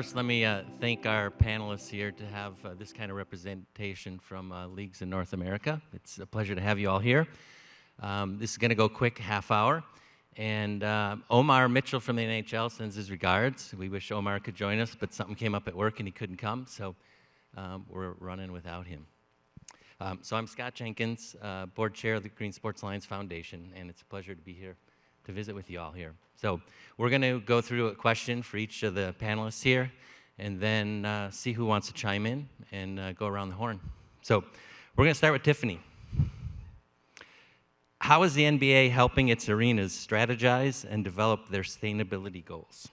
first, let me thank our panelists here to have this kind of representation from leagues in North America. It's a pleasure to have you all here. This is going to go quick, half hour. And Omar Mitchell from the NHL sends his regards. We wish Omar could join us, but something came up at work and he couldn't come, so we're running without him. So I'm Scott Jenkins, board chair of the Green Sports Alliance Foundation, and it's a pleasure to be here to visit with you all here. So we're going to go through a question for each of the panelists here, and then see who wants to chime in and go around the horn. So we're going to start with Tiffany. How is the NBA helping its arenas strategize and develop their sustainability goals?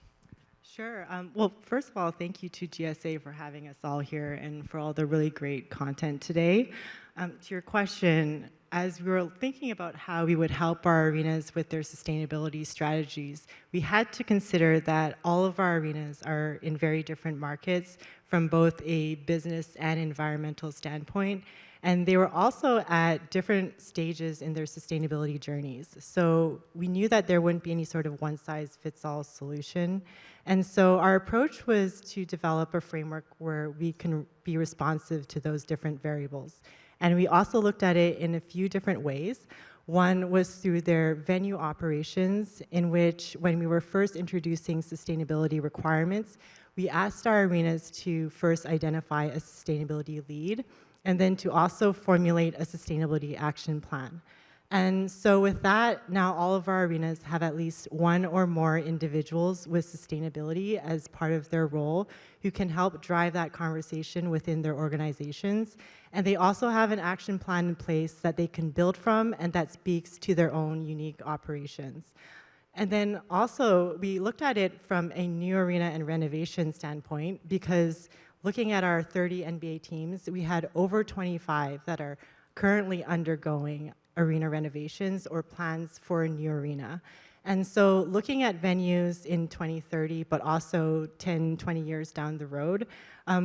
Sure. Well, first of all, thank you to GSA for having us all here and for all the really great content today. To your question, as we were thinking about how we would help our arenas with their sustainability strategies, we had to consider that all of our arenas are in very different markets from both a business and environmental standpoint. And they were also at different stages in their sustainability journeys. So we knew that there wouldn't be any sort of one-size-fits-all solution. And so our approach was to develop a framework where we can be responsive to those different variables. And we also looked at it in a few different ways. One was through their venue operations, in which when we were first introducing sustainability requirements, we asked our arenas to first identify a sustainability lead, and then to also formulate a sustainability action plan. And so with that, now all of our arenas have at least one or more individuals with sustainability as part of their role who can help drive that conversation within their organizations. And they also have an action plan in place that they can build from and that speaks to their own unique operations. And then also, we looked at it from a new arena and renovation standpoint because looking at our 30 NBA teams, we had over 25 that are currently undergoing arena renovations or plans for a new arena. And so looking at venues in 2030, but also 10, 20 years down the road,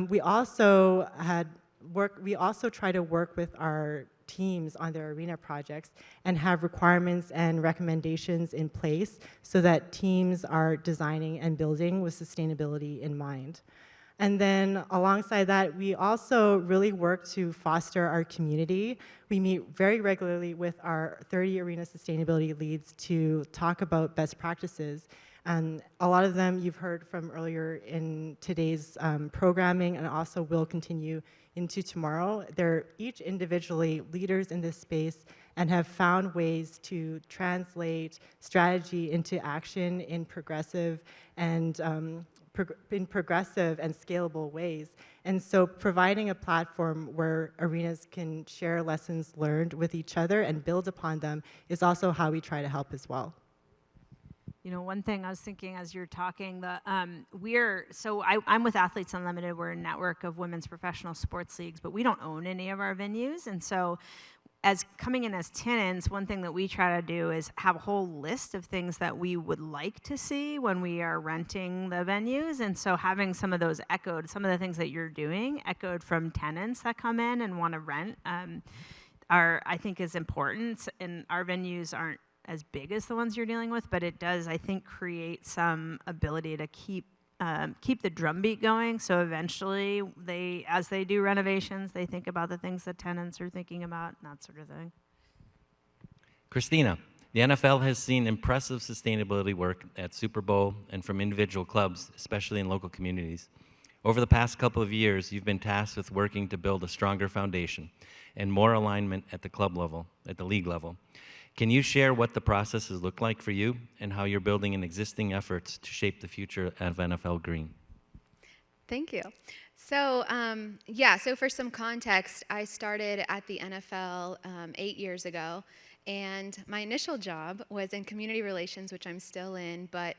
we also try to work with our teams on their arena projects and have requirements and recommendations in place so that teams are designing and building with sustainability in mind. And then alongside that, we also really work to foster our community. We meet very regularly with our 30 arena sustainability leads to talk about best practices. And a lot of them you've heard from earlier in today's programming and also will continue into tomorrow. They're each individually leaders in this space and have found ways to translate strategy into action in progressive and scalable ways. And so providing a platform where arenas can share lessons learned with each other and build upon them is also how we try to help as well. You know, one thing I was thinking as you're talking, I'm with Athletes Unlimited. We're a network of women's professional sports leagues, but we don't own any of our venues. And so as coming in as tenants, one thing that we try to do is have a whole list of things that we would like to see when we are renting the venues. And so having some of those echoed, some of the things that you're doing echoed from tenants that come in and want to rent I think is important. And our venues aren't as big as the ones you're dealing with, but it does, I think, create some ability to keep the drumbeat going. So eventually, as they do renovations, they think about the things that tenants are thinking about, and that sort of thing. Christina, the NFL has seen impressive sustainability work at Super Bowl and from individual clubs, especially in local communities. Over the past couple of years, you've been tasked with working to build a stronger foundation and more alignment at the club level, at the league level. Can you share what the process has looked like for you and how you're building in existing efforts to shape the future of NFL Green? Thank you. So, so for some context, I started at the NFL 8 years ago, and my initial job was in community relations, which I'm still in, but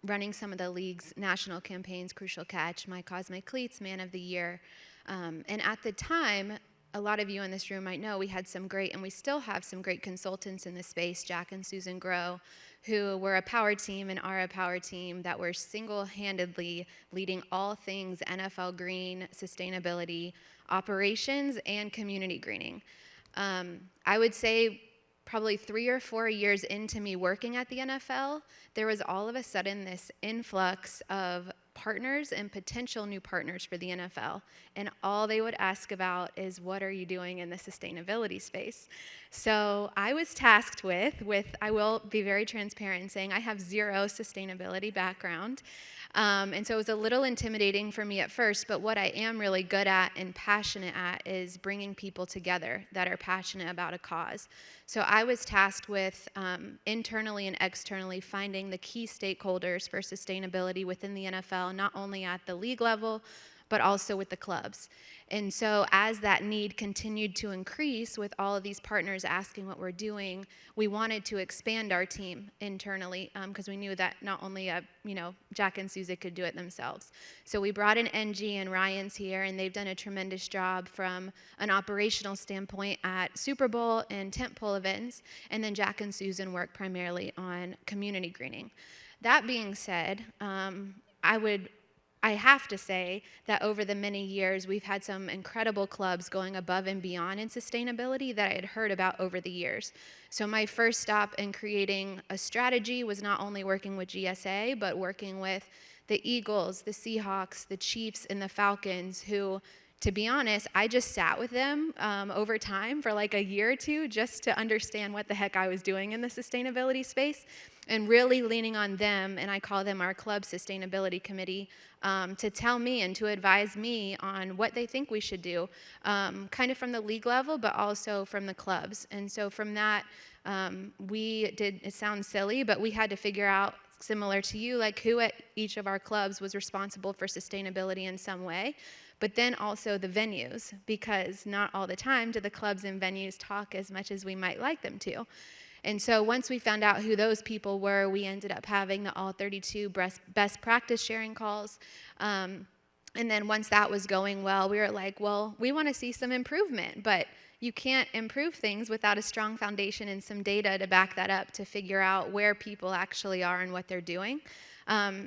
running some of the league's national campaigns, Crucial Catch, My Cause, My Cleats, Man of the Year. And at the time, a lot of you in this room might know we had some great, and we still have some great consultants in the space, Jack and Susan Grow, who were a power team and are a power team that were single-handedly leading all things NFL green, sustainability, operations, and community greening. I would say probably 3 or 4 years into me working at the NFL, there was all of a sudden this influx of partners and potential new partners for the NFL. And all they would ask about is, what are you doing in the sustainability space? So I was tasked with, I will be very transparent in saying I have zero sustainability background. And so it was a little intimidating for me at first, but what I am really good at and passionate at is bringing people together that are passionate about a cause. So I was tasked with internally and externally finding the key stakeholders for sustainability within the NFL, not only at the league level, but also with the clubs. And so as that need continued to increase with all of these partners asking what we're doing, we wanted to expand our team internally because we knew that not only Jack and Susie could do it themselves. So we brought in NG and Ryan's here, and they've done a tremendous job from an operational standpoint at Super Bowl and tentpole events, and then Jack and Susan work primarily on community greening. That being said, I have to say that over the many years, we've had some incredible clubs going above and beyond in sustainability that I had heard about over the years. So my first stop in creating a strategy was not only working with GSA, but working with the Eagles, the Seahawks, the Chiefs, and the Falcons, who, to be honest, I just sat with them over time for like a year or two just to understand what the heck I was doing in the sustainability space, and really leaning on them, and I call them our club sustainability committee, to tell me and to advise me on what they think we should do, kind of from the league level, but also from the clubs. And so from that, it sounds silly, but we had to figure out, similar to you, like who at each of our clubs was responsible for sustainability in some way, but then also the venues, because not all the time do the clubs and venues talk as much as we might like them to. And so once we found out who those people were, we ended up having the all 32 best practice sharing calls. And then once that was going well, we were like, well, we want to see some improvement, but you can't improve things without a strong foundation and some data to back that up to figure out where people actually are and what they're doing.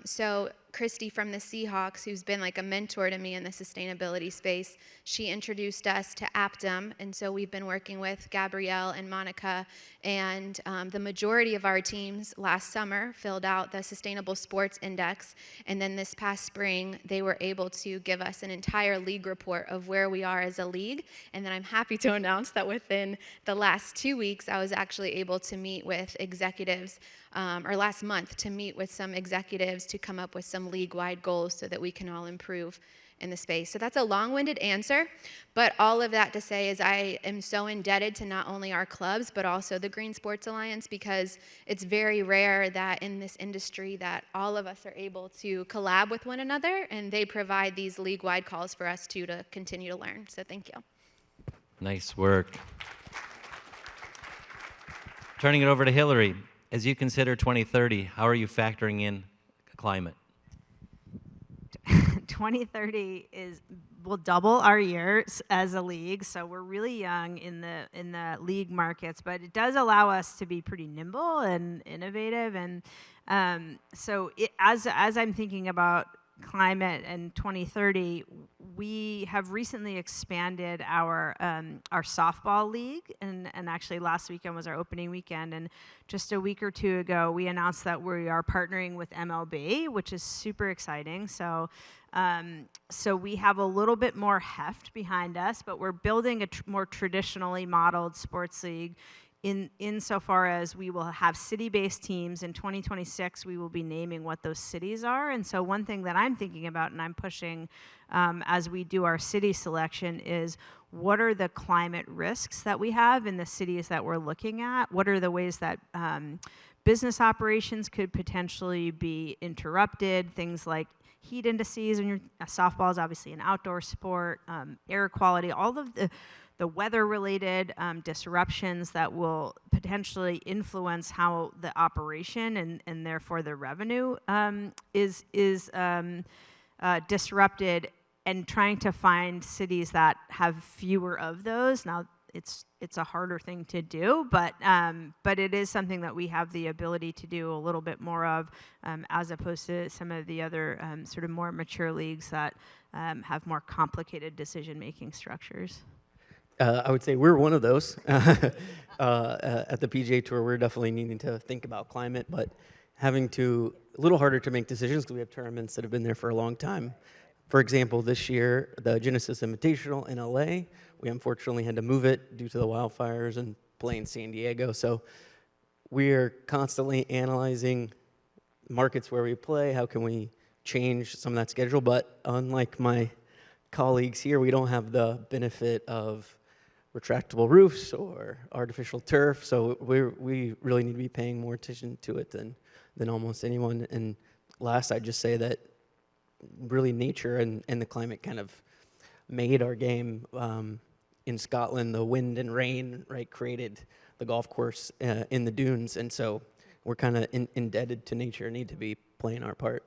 So Christy from the Seahawks, who's been like a mentor to me in the sustainability space, she introduced us to Aptum, and so we've been working with Gabrielle and Monica, and the majority of our teams last summer filled out the Sustainable Sports Index, and then this past spring, they were able to give us an entire league report of where we are as a league, and then I'm happy to announce that within the last 2 weeks, I was actually able to meet with executives, or last month, to meet with some executives to come up with some league-wide goals so that we can all improve in the space. So that's a long-winded answer, but all of that to say is I am so indebted to not only our clubs, but also the Green Sports Alliance, because it's very rare that in this industry that all of us are able to collab with one another, and they provide these league-wide calls for us to continue to learn. So thank you. Nice work. Turning it over to Hillary. As you consider 2030, how are you factoring in climate? 2030 will double our years as a league, so we're really young in the league markets, but it does allow us to be pretty nimble and innovative. And so as I'm thinking about climate and 2030, we have recently expanded our softball league, and actually last weekend was our opening weekend, and just a week or two ago we announced that we are partnering with MLB, which is super exciting. So we have a little bit more heft behind us, but we're building a more traditionally modeled sports league insofar as we will have city-based teams. In 2026, we will be naming what those cities are. And so one thing that I'm thinking about and I'm pushing as we do our city selection is, what are the climate risks that we have in the cities that we're looking at? What are the ways that business operations could potentially be interrupted? Things like heat indices, and softball is obviously an outdoor sport, air quality, all of the weather-related disruptions that will potentially influence how the operation and therefore the revenue is disrupted, and trying to find cities that have fewer of those. Now, it's a harder thing to do, but it is something that we have the ability to do a little bit more of, as opposed to some of the other sort of more mature leagues that have more complicated decision-making structures. I would say we're one of those. At the PGA Tour, we're definitely needing to think about climate, but having to, a little harder to make decisions because we have tournaments that have been there for a long time. For example, this year, the Genesis Invitational in LA, we unfortunately had to move it due to the wildfires and play in San Diego. So we're constantly analyzing markets where we play, how can we change some of that schedule, but unlike my colleagues here, we don't have the benefit of retractable roofs or artificial turf, so we really need to be paying more attention to it than almost anyone. And last, I'd just say that really nature and the climate kind of made our game. In Scotland, the wind and rain, right, created the golf course in the dunes, and so we're kind of indebted to nature, need to be playing our part.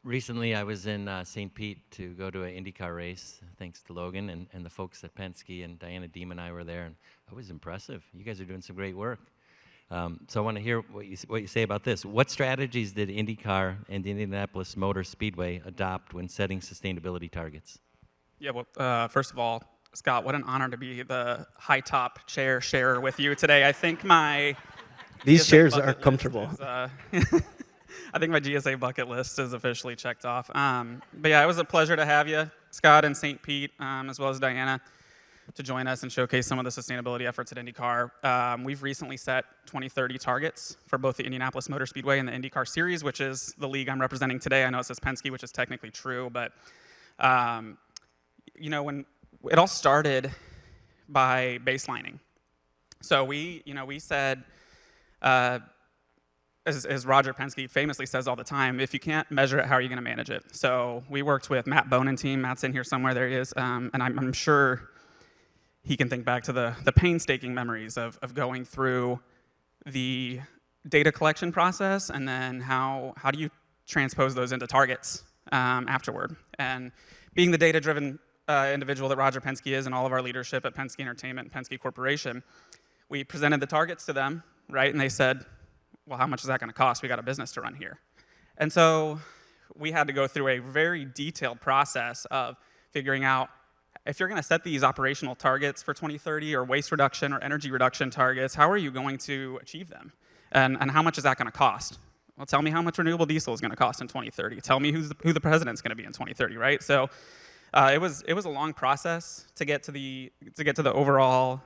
Recently, I was in St. Pete to go to an IndyCar race, thanks to Logan and the folks at Penske, and Diana Deem and I were there, and it was impressive. You guys are doing some great work. So I want to hear what you say about this. What strategies did IndyCar and the Indianapolis Motor Speedway adopt when setting sustainability targets? Yeah, well, first of all, Scott, what an honor to be the high top chair sharer with you today. I think my These GSA chairs bucket are list comfortable. is, I think my GSA bucket list is officially checked off. But yeah, it was a pleasure to have you, Scott, and St. Pete, as well as Diana, to join us and showcase some of the sustainability efforts at IndyCar. We've recently set 2030 targets for both the Indianapolis Motor Speedway and the IndyCar Series, which is the league I'm representing today. I know it says Penske, which is technically true, but you know, when it all started by baselining. So we said, as Roger Penske famously says all the time, if you can't measure it, how are you going to manage it? So we worked with Matt Bone and team. Matt's in here somewhere. There he is. And I'm sure he can think back to the painstaking memories of going through the data collection process, and then how do you transpose those into targets afterward. And being the data-driven individual that Roger Penske is, and all of our leadership at Penske Entertainment and Penske Corporation, we presented the targets to them, right? And they said, well, how much is that going to cost? We got a business to run here. And so we had to go through a very detailed process of figuring out, if you're going to set these operational targets for 2030 or waste reduction or energy reduction targets, how are you going to achieve them? And how much is that going to cost? Well, tell me how much renewable diesel is going to cost in 2030. Tell me who the president's going to be in 2030, right? So it was a long process to get to the overall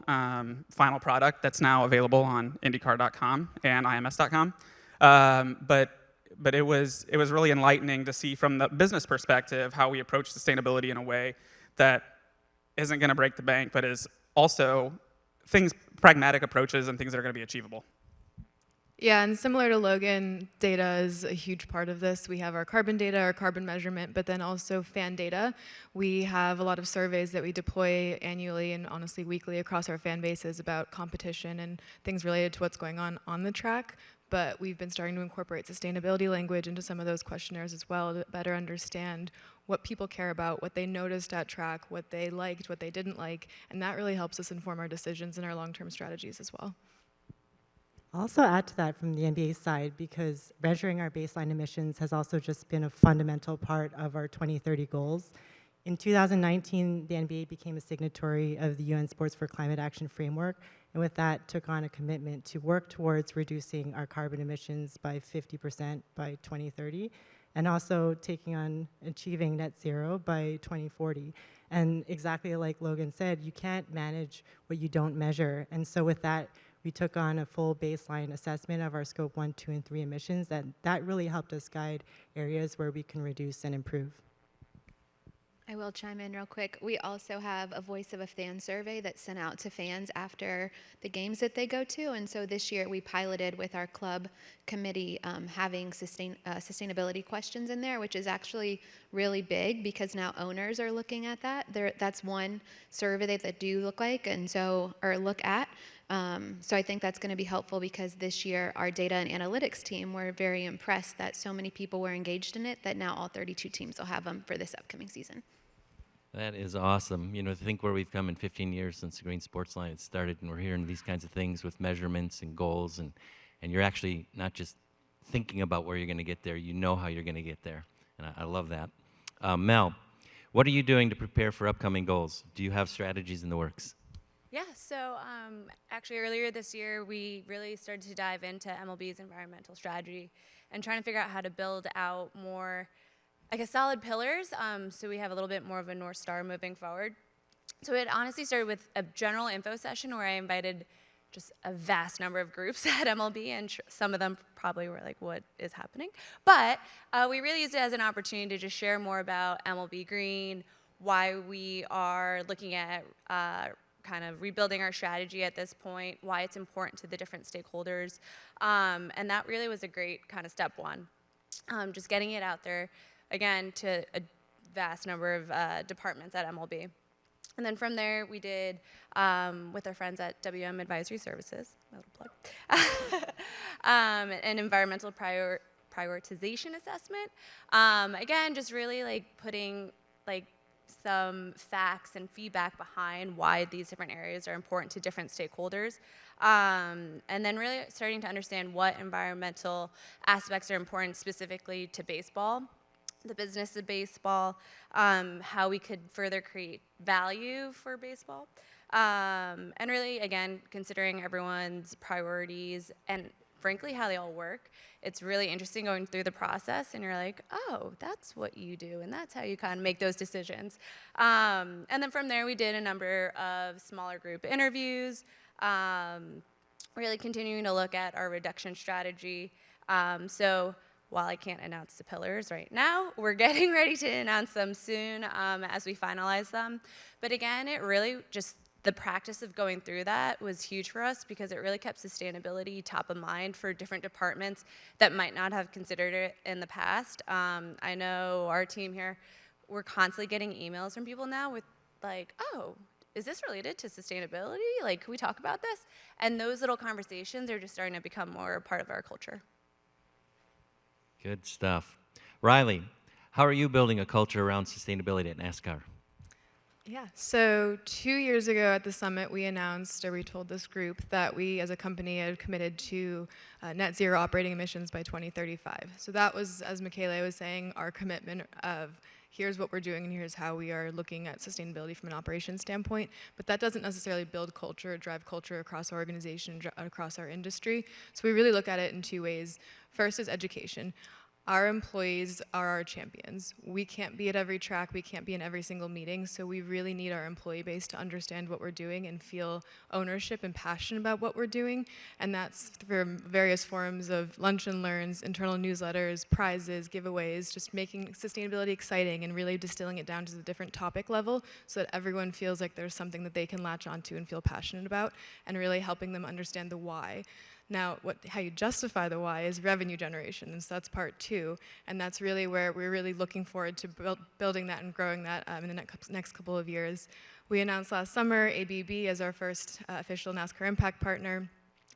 final product that's now available on IndyCar.com and IMS.com. But it was really enlightening to see from the business perspective how we approach sustainability in a way that isn't going to break the bank, but is also pragmatic approaches and things that are going to be achievable. Yeah, and similar to Logan, data is a huge part of this. We have our carbon data, our carbon measurement, but then also fan data. We have a lot of surveys that we deploy annually and honestly weekly across our fan bases about competition and things related to what's going on the track. But we've been starting to incorporate sustainability language into some of those questionnaires as well to better understand what people care about, what they noticed at track, what they liked, what they didn't like, and that really helps us inform our decisions and our long-term strategies as well. I'll also add to that from the NBA side, because measuring our baseline emissions has also just been a fundamental part of our 2030 goals. In 2019, the NBA became a signatory of the UN Sports for Climate Action Framework, and with that took on a commitment to work towards reducing our carbon emissions by 50% by 2030, and also taking on achieving net zero by 2040. And exactly like Logan said, you can't manage what you don't measure. And so with that, we took on a full baseline assessment of our scope 1, 2, and 3 emissions. That really helped us guide areas where we can reduce and improve. I will chime in real quick. We also have a Voice of a Fan survey that's sent out to fans after the games that they go to. And so this year we piloted with our club committee having sustainability questions in there, which is actually really big because now owners are looking at that. That's one survey that they do look at. So I think that's going to be helpful because this year our data and analytics team were very impressed that so many people were engaged in it that now all 32 teams will have them for this upcoming season. That is awesome. You know, to think where we've come in 15 years since the Green Sports Line had started, and we're hearing these kinds of things with measurements and goals, and you're actually not just thinking about where you're going to get there, you know how you're going to get there. And I love that. Mel, what are you doing to prepare for upcoming goals? Do you have strategies in the works? Yeah, so actually earlier this year, we really started to dive into MLB's environmental strategy and trying to figure out how to build out more, I guess, solid pillars, so we have a little bit more of a North Star moving forward. So it honestly started with a general info session where I invited just a vast number of groups at MLB, and some of them probably were like, what is happening? But we really used it as an opportunity to just share more about MLB Green, why we are looking at kind of rebuilding our strategy at this point, why it's important to the different stakeholders. And that really was a great kind of step one. Just getting it out there, again, to a vast number of departments at MLB. And then from there, we did, with our friends at WM Advisory Services, a little plug, an environmental prioritization assessment. Again, just really like putting like some facts and feedback behind why these different areas are important to different stakeholders. And then really starting to understand what environmental aspects are important specifically to baseball, the business of baseball, how we could further create value for baseball. And really, again, considering everyone's priorities and frankly how they all work. It's really interesting going through the process and you're like, oh, that's what you do and that's how you kind of make those decisions. And then from there we did a number of smaller group interviews, really continuing to look at our reduction strategy. So while I can't announce the pillars right now, we're getting ready to announce them soon as we finalize them. But again, it really just, the practice of going through that was huge for us because it really kept sustainability top of mind for different departments that might not have considered it in the past. I know our team here, we're constantly getting emails from people now with like, oh, is this related to sustainability? Like, can we talk about this? And those little conversations are just starting to become more a part of our culture. Good stuff. Riley, how are you building a culture around sustainability at NASCAR? Yeah, so 2 years ago at the summit, we announced, or we told this group, that we as a company had committed to net zero operating emissions by 2035. So that was, as Michaela was saying, our commitment of here's what we're doing and here's how we are looking at sustainability from an operations standpoint. But that doesn't necessarily build culture, drive culture across our organization, across our industry. So we really look at it in two ways. First is education. Our employees are our champions. We can't be at every track, we can't be in every single meeting, so we really need our employee base to understand what we're doing and feel ownership and passion about what we're doing. And that's through various forms of lunch and learns, internal newsletters, prizes, giveaways, just making sustainability exciting and really distilling it down to the different topic level so that everyone feels like there's something that they can latch onto and feel passionate about, and really helping them understand the why. Now, how you justify the why is revenue generation, and so that's part two, and that's really where we're really looking forward to building that and growing that in the next couple of years. We announced last summer ABB as our first official NASCAR Impact partner.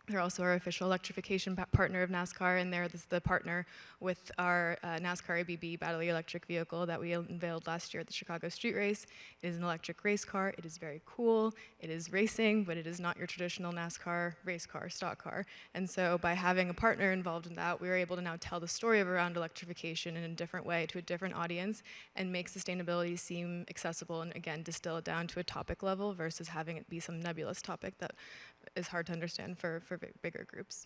They're also our official electrification partner of NASCAR, and they're the partner with our NASCAR ABB battery electric vehicle that we unveiled last year at the Chicago Street Race. It is an electric race car. It is very cool. It is racing, but it is not your traditional NASCAR race car, stock car. And so by having a partner involved in that, we were able to now tell the story of around electrification in a different way to a different audience and make sustainability seem accessible and, again, distill it down to a topic level versus having it be some nebulous topic that is hard to understand for bigger groups.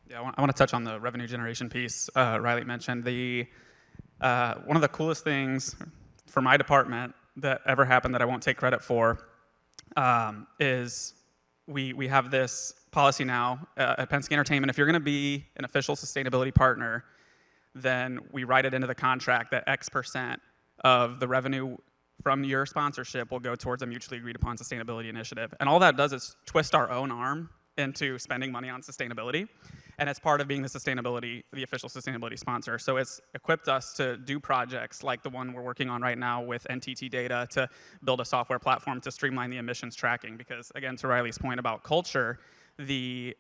Yeah, I want to touch on the revenue generation piece Riley mentioned. One of the coolest things for my department that ever happened that I won't take credit for is we have this policy now at Penske Entertainment. If you're going to be an official sustainability partner, then we write it into the contract that X% of the revenue from your sponsorship will go towards a mutually agreed upon sustainability initiative. And all that does is twist our own arm into spending money on sustainability. And it's part of being the official sustainability sponsor. So it's equipped us to do projects like the one we're working on right now with NTT Data to build a software platform to streamline the emissions tracking. Because again, to Riley's point about culture, the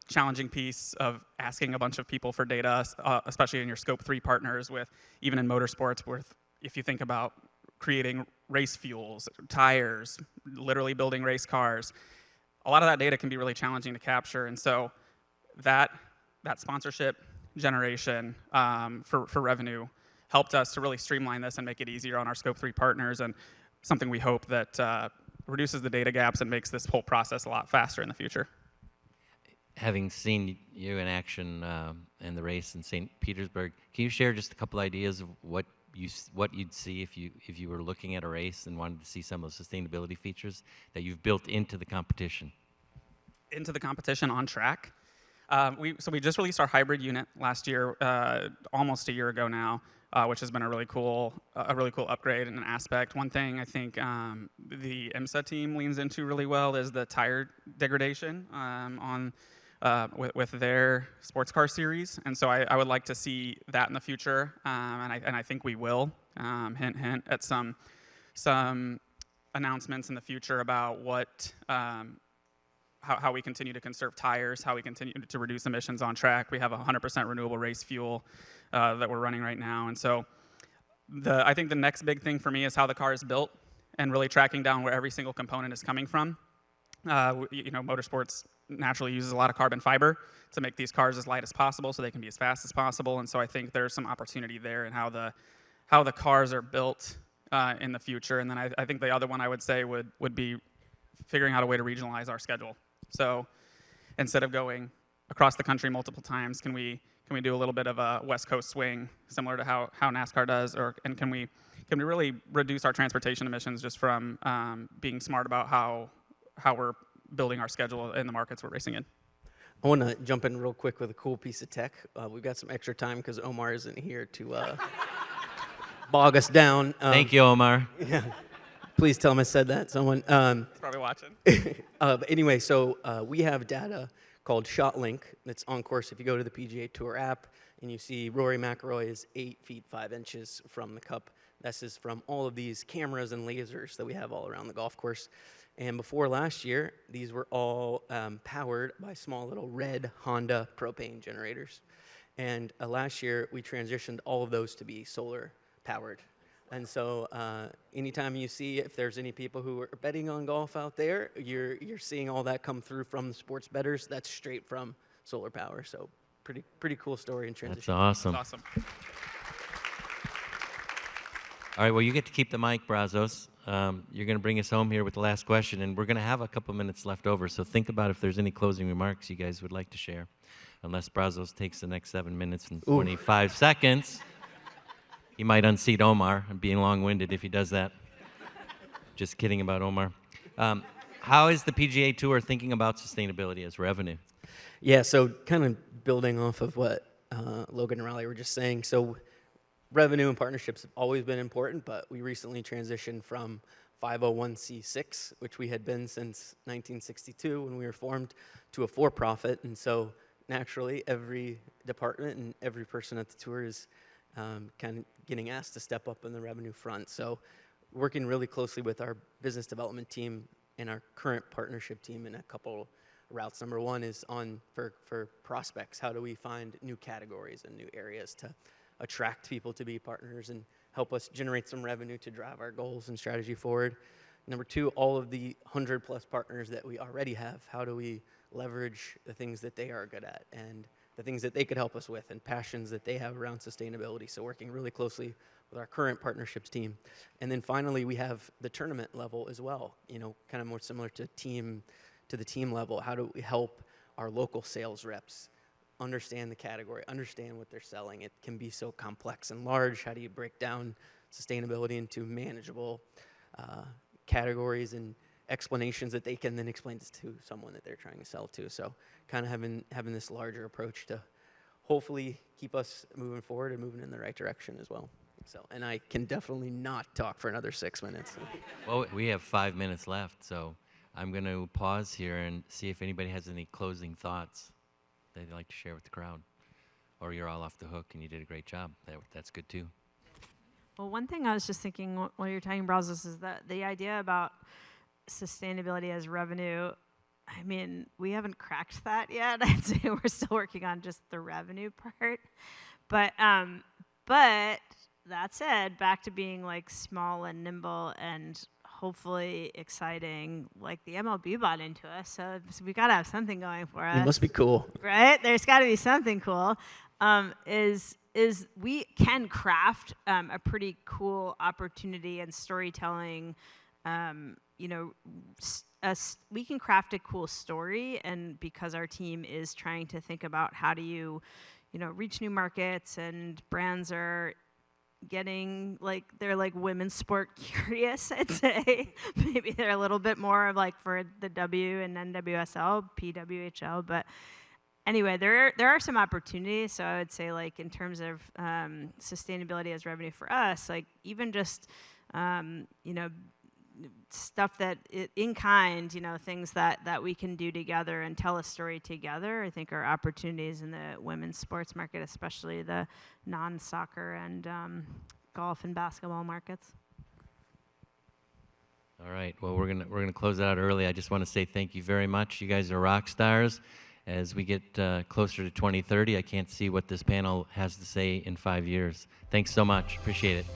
challenging piece of asking a bunch of people for data, especially in your scope 3 partners even in motorsports, if you think about creating race fuels, tires, literally building race cars, a lot of that data can be really challenging to capture. And so that sponsorship generation for revenue helped us to really streamline this and make it easier on our scope 3 partners, and something we hope that reduces the data gaps and makes this whole process a lot faster in the future. Having seen you in action in the race in St. Petersburg, can you share just a couple ideas of what you'd see if you were looking at a race and wanted to see some of the sustainability features that you've built into the competition? Into the competition on track. So we just released our hybrid unit last year, almost a year ago now, which has been a really cool upgrade and an aspect. One thing I think the IMSA team leans into really well is the tire degradation with their sports car series, and so I would like to see that in the future, and I think we will. Hint, hint at some announcements in the future about what. How we continue to conserve tires, how we continue to reduce emissions on track. We have 100% renewable race fuel that we're running right now. And so I think the next big thing for me is how the car is built and really tracking down where every single component is coming from. Motorsports naturally uses a lot of carbon fiber to make these cars as light as possible so they can be as fast as possible. And so I think there's some opportunity there in how the cars are built in the future. And then I think the other one I would say would be figuring out a way to regionalize our schedule. So instead of going across the country multiple times, can we do a little bit of a West Coast swing, similar to how NASCAR does, and can we really reduce our transportation emissions just from being smart about how we're building our schedule in the markets we're racing in? I want to jump in real quick with a cool piece of tech. We've got some extra time because Omar isn't here to bog us down. Thank you, Omar. Yeah. Please tell him I said that, someone. He's probably watching. But anyway, so we have data called ShotLink that's on course. If you go to the PGA Tour app and you see Rory McIlroy is 8 feet 5 inches from the cup, this is from all of these cameras and lasers that we have all around the golf course. And before last year, these were all powered by small little red Honda propane generators. And last year, we transitioned all of those to be solar powered. And so anytime you see, if there's any people who are betting on golf out there, you're seeing all that come through from the sports bettors. That's straight from solar power. So pretty cool story and transition. That's awesome. That's awesome. All right, well, you get to keep the mic, Brazos. You're going to bring us home here with the last question, and we're going to have a couple minutes left over, so think about if there's any closing remarks you guys would like to share, unless Brazos takes the next 7 minutes and 25 seconds. He might unseat Omar and being long-winded if he does that. Just kidding about Omar. How is the PGA Tour thinking about sustainability as revenue? Yeah, so kind of building off of what Logan and Riley were just saying. So revenue and partnerships have always been important, but we recently transitioned from 501c6, which we had been since 1962 when we were formed, to a for-profit. And so naturally, every department and every person at the tour is kind of getting asked to step up in the revenue front. So working really closely with our business development team and our current partnership team in a couple routes. Number one is for prospects. How do we find new categories and new areas to attract people to be partners and help us generate some revenue to drive our goals and strategy forward? Number two, all of the 100+ partners that we already have, how do we leverage the things that they are good at and the things that they could help us with and passions that they have around sustainability. So working really closely with our current partnerships team. And then finally, we have the tournament level as well, kind of more similar to the team level. How do we help our local sales reps understand the category, understand what they're selling? It can be so complex and large. How do you break down sustainability into manageable categories and explanations that they can then explain to someone that they're trying to sell to? So kind of having this larger approach to hopefully keep us moving forward and moving in the right direction as well. So, and I can definitely not talk for another 6 minutes. Well, we have 5 minutes left, so I'm going to pause here and see if anybody has any closing thoughts they'd like to share with the crowd. Or you're all off the hook and you did a great job. That's good too. Well, one thing I was just thinking while you're talking, Brazos, is that the idea about sustainability as revenue, I mean, we haven't cracked that yet. I'd say we're still working on just the revenue part. But that said, back to being like small and nimble and hopefully exciting, like the MLB bought into us, so we got to have something going for us. It must be cool. Right? There's got to be something cool. Is we can craft a pretty cool opportunity and storytelling you know, we can craft a cool story, and because our team is trying to think about how do you know, reach new markets, and brands are getting like, they're like women's sport curious, I'd say. Maybe they're a little bit more like for the W and NWSL, PWHL, but anyway, there are some opportunities. So I would say, like, in terms of sustainability as revenue for us, like even just you know, stuff that in kind, you know, things that we can do together and tell a story together, I think are opportunities in the women's sports market, especially the non-soccer and golf and basketball markets. All right. Well, we're gonna close it out early. I just want to say thank you very much. You guys are rock stars. As we get closer to 2030, I can't see what this panel has to say in 5 years. Thanks so much. Appreciate it.